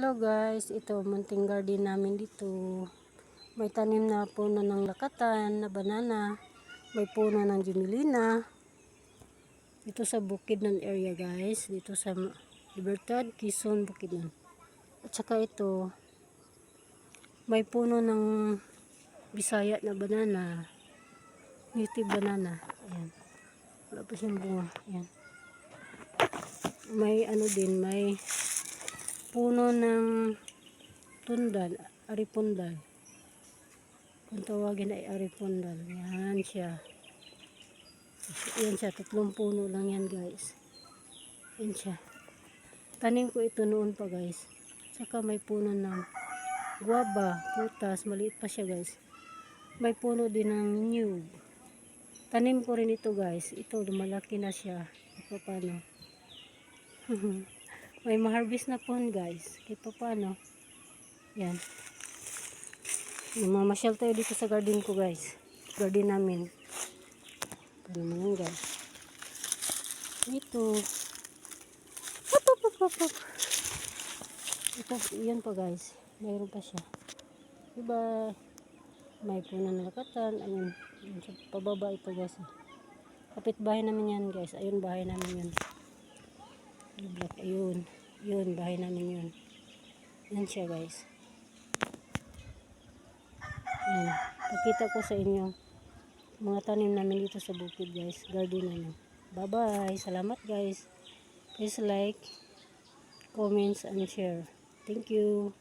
Hello guys, ito munting garden namin dito. May tanim na puno ng lakatan na banana. May puno ng jumelina. Dito sa Bukidnon area guys. Dito sa Libertad, Quezon, Bukidnon. At saka ito, may puno ng Bisaya na banana. Native banana. Ayan. Wala pa siyang bunga. Ayan. May ano din, may puno ng tundal, aripundal. Kung tawagin ay aripundal. Yan siya. Yan siya, 3 puno lang yan guys. Yan siya. Tanim ko ito noon pa guys. Saka may puno ng guava, putas, maliit pa siya guys. May puno din ng nyug. Tanim ko rin ito guys. Ito, lumalaki na siya. Ito paano. May ma-harvest na po guys. Kaya paano. Yan. Mamasyal tayo dito sa garden ko guys. Garden namin. Ito naman yan guys. Ito. Hop, hop, hop, hop, hop. Ito, yan pa guys. Mayroon pa siya. Diba? May puno na lakatan. Ayun. Sa pababa ito guys. Kapit bahay namin yan guys. Ayun bahay namin yun. Ayun. Yun, bahay namin yun. Yan siya guys. Yan. Pakita ko sa inyo mga tanim namin dito sa bukid guys. Garden namin. Bye bye. Salamat guys. Please like, comments, and share. Thank you.